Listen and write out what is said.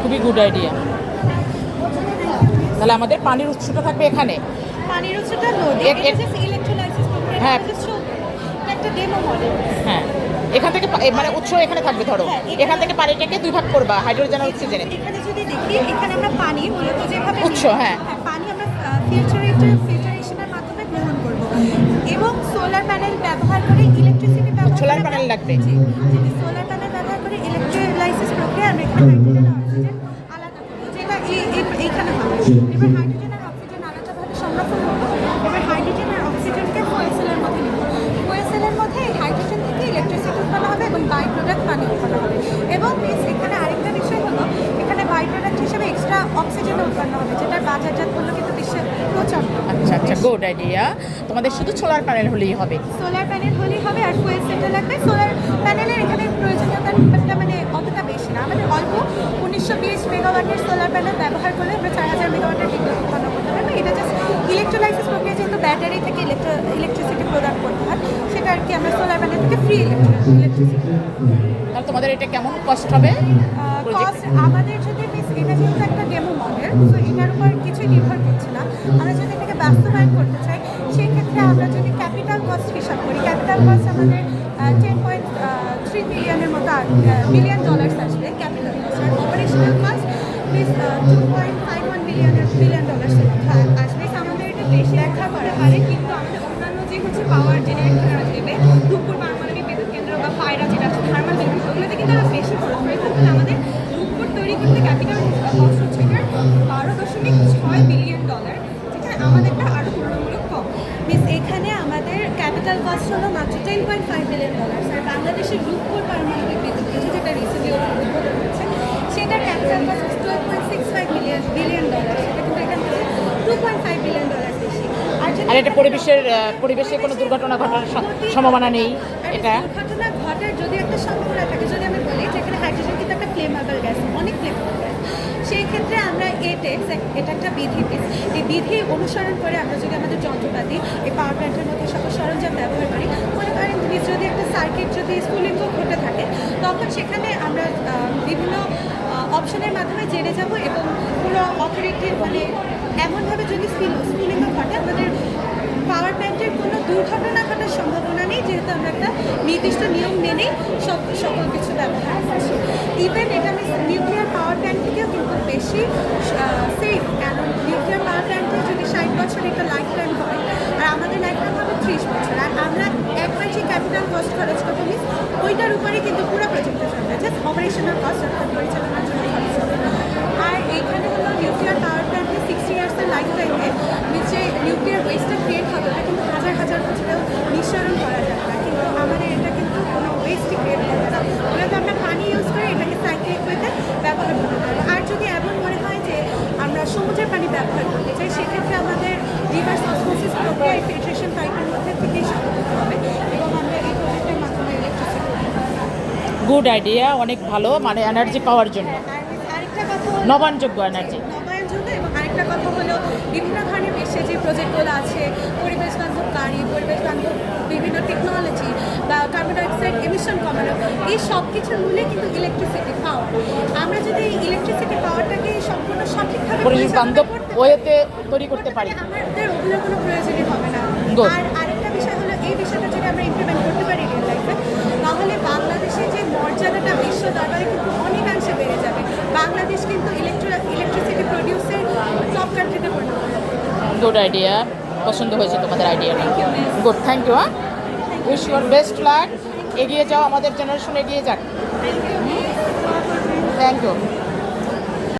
খুবই good idea. তাহলে আমাদের পানির উৎসটা থাকবে এখানে। পানির উৎসটা নদী, এটা জাস্ট ইলেক্ট্রোলাইসিস প্রক্রিয়া, হ্যাঁ। এটা জাস্ট একটা ডেমো মডেল। হ্যাঁ, এখান থেকে মানে উৎস এখানে থাকবে। ধরো এখান থেকে পানিটাকে দুই ভাগ করবা, হাইড্রোজেন আর অক্সিজেনে। এখানে যদি দেখি, এখানে আমরা পানি মূলত যেভাবে উৎস, হ্যাঁ। পানি আমরা ফিল্টারেশনের মাধ্যমে গ্রহণ করব এবং সোলার প্যানেল ব্যবহার করে ইলেকট্রিসিটি ব্যবহার সোলার প্যানেল লাগবে। সোলার প্যানেল ব্যবহার করে ইলেকট্রোলাইসিস প্রক্রিয়া আমরা এখানে হাইড্রোজেন আর অক্সিজেন আলাদা করব, যেটা এইখানে হবে। এবার হাইড্রোজেন আর অক্সিজেন আলাদাভাবে সংরক্ষণ করবো। এবার হাইড্রোজেন আর অক্সিজেনকে ফুয়েল সেলের মধ্যে নিব। ফুয়েল সেলের মধ্যে এই হাইড্রোজেন থেকে ইলেকট্রিসিটি উৎপন্ন হবে এবং বাই প্রোডাক্ট পানি উৎপন্ন হবে। এবং এখানে আরেকটা বিষয় হলো, এখানে বাই প্রোডাক্ট হিসেবে এক্সট্রা অক্সিজেন উৎপন্ন হবে, যেটার বাজারজাত মূল্য কিন্তু বিশ্বে প্রচন্ড। আচ্ছা আচ্ছা, গুড আইডিয়া। তোমাদের শুধু সোলার প্যানেল হলেই হবে। সোলার প্যানেল হলেই হবে আর ফুয়েল সেলটা লাগবে। সোলার প্যানেলের এখানে প্রয়োজনীয়তা মানে অতটা বেশি না, আমাদের অল্প 1920 মেগাওয়াটের সোলার প্যানেল ব্যবহার করলে আমরা 4000 মেগাওয়াটের বিদ্যুৎ উৎপন্ন করতে পারবো। এটা জাস্ট ইলেকট্রোলাইসিস প্রক্রিয়া, যেহেতু ব্যাটারি থেকে ইলেকট্রিসিটি প্রদান করতে হয়, সেটা আর কি আমরা সোলার প্যানেল থেকে ফ্রি ইলেকট্রিসিটি। তাহলে তোমাদের এটা কেমন কস্ট হবে? কস্ট আমাদের যদি এটা যেহেতু একটা ডেমো মডেল, তো এটার উপর কিছুই নির্ভর করছে না। আমরা যদি এটাকে বাস্তবায়ন করতে চাই, সেই ক্ষেত্রে আমরা যদি ক্যাপিটাল কস্ট হিসাব করি, ক্যাপিটাল কস্ট আমাদের 10.3 বিলিয়নের মতো $1 বিলিয়ন আসবে ক্যাপিটাল কস্ট। আর অপারেশনাল কস্ট প্লিজ $2.51 বিলিয়ন আসবে। আমাদের এটা বেশি ব্যাখ্যা করা হয়, কিন্তু আমাদের অন্যান্য যে পাওয়ার জেনারেট করা দেবে, রূপপুর পারমাণবিক বিদ্যুৎ কেন্দ্র বা পায়রা যেটা আছে থার্মাল বিদ্যুৎ, ওগুলোতে কিন্তু আরও বেশি খরচ হয়। কিন্তু আমাদের রূপপুর তৈরি করতে ক্যাপিটাল কস্ট হচ্ছে $12.6 বিলিয়ন, যেখানে আমাদেরটা আরও তুলনামূলক কম। এখানে আমাদের ক্যাপিটাল কস্ট হলো মাত্র $10.5 বিলিয়ন। আর বাংলাদেশের রূপপুর পারমাণবিক বিদ্যুৎ কেন্দ্র, যেটা রিসেন্টলি উদ্বোধন হচ্ছে, সেটার ক্যাপিটাল কস্ট $12.65 বিলিয়ন। সেটা কিন্তু এখান থেকে $2.5 বিলিয়ন বেশি। আর এটা পরিবেশে কোনো দুর্ঘটনা ঘটার সম্ভাবনা নেই। এটা দুর্ঘটনা ঘটার যদি একটা সম্ভাবনা থাকে, যদি আমি বলি যেখানে হাইড্রোজেন কিন্তু একটা ফ্লেমেবল গ্যাস, অনেক ফ্লেমেবল গ্যাস, সেই ক্ষেত্রে আমরা এটা একটা বিধি, এই বিধি অনুসরণ করে আমরা যদি আমাদের যন্ত্রপাতি এই পাওয়ার প্ল্যান্টের মধ্যে সকল সরঞ্জাম ব্যবহার করি, মনে করেন যদি একটা সার্কিট যদি স্ফুলিঙ্গ ঘটে থাকে, তখন সেখানে আমরা বিভিন্ন অপশনের মাধ্যমে জেনে যাব এবং পুরো অথরিটির মানে এমনভাবে যদি স্ফুলিঙ্গ ঘটে, আমাদের পাওয়ার প্ল্যান্টের কোনো দুর্ঘটনা ঘটার সম্ভাবনা নেই, যেহেতু আমরা একটা নির্দিষ্ট নিয়ম মেনেই সকল কিছু ব্যবহার করছি। ইভেন এটা আমি নিউক্লিয়ার পাওয়ার প্ল্যান্ট থেকেও কিন্তু বেশি সেফ, কারণ নিউক্লিয়ার পাওয়ার প্ল্যান্টে যদি 60 বছর একটা লাইফ টাইম হয়, আর আমাদের লাইফ টাইম হবে 30 বছর, আর আমরা একবার যে ক্যাপিটাল কস্ট খরচ করবো ওইটার উপরেই কিন্তু পুরো প্রজেক্টটা চলবে, জাস্ট অপারেশনাল কস্ট অর্থাৎ পরিচালনার জন্য খরচ হবে। আর এইখানে হলো নিউক্লিয়ার পাওয়ার প্ল্যান্টে 60 ইয়ার্সের লাইফ টাইমে যে নিউক্লিয়ার ওয়েস্টটা ক্রিয়েট হবে, এটা কিন্তু হাজার হাজার বছরেও নিঃসরণ করা যাবে না, কিন্তু আমাদের এটা কিন্তু কোনো ওয়েস্টই ক্রিয়েট করবে না। মূলত আমরা পানি ইউজ করে এটাকে সাইক্লিক ওয়েতে ব্যবহার করতে পারবো। আর যদি এমন মনে হয় যে আমরা সমুদ্রের পানি ব্যবহার করতে চাই, সেক্ষেত্রে আমাদের রিভার্স অসমোসিস প্রক্রিয়া ফিল্ট্রেশন পাইপের মধ্যে থেকেই সাথে করতে হবে এবং আমরা এই প্রজেক্টের মাধ্যমে ইলেকট্রিসিটি। গুড আইডিয়া, অনেক ভালো, মানে এনার্জি পাওয়ার জন্য আরেকটা কথা, নবায়নযোগ্য এনার্জি। এবং আরেকটা কথা হলো, বিভিন্ন ধরনের বিশ্বে যে প্রজেক্টগুলো আছে, পরিবেশ বান্ধব গাড়ি, পরিবেশ বান্ধব বিভিন্ন টেকনোলজি বা কার্বন ডাইঅক্সাইড এমিশন কমানো, এই সব কিছুর মূলে কিন্তু ইলেকট্রিসিটি পাওয়ার। আমরা যদি ইলেকট্রিসিটি পাওয়ারটাকে সম্পূর্ণ সঠিকভাবে পরিবেশ বান্ধব ওয়েতে তৈরি করতে পারি, আমাদের ওগুলোর কোনো প্রয়োজনই হবে না। আর আরেকটা বিষয় হলো, এই বিষয়টা যদি আমরা ইমপ্লিমেন্ট করতে পারি রিয়েল লাইফে, তাহলে বাংলাদেশের যে মর্যাদাটা বিশ্ব দরবারে কিন্তু অনেকাংশে বেড়ে যাবে। বাংলাদেশ কিন্তু ইলেকট্রিসিটি প্রডিউসের টপ কান্ট্রিতে পরিণত হবে। গুড আইডিয়া, পছন্দ হয়েছে তোমাদের আইডিয়াটা। Good, thank you. Wish your best luck, এগিয়ে যাও, আমাদের জেনারেশন এগিয়ে যাক। Thank you.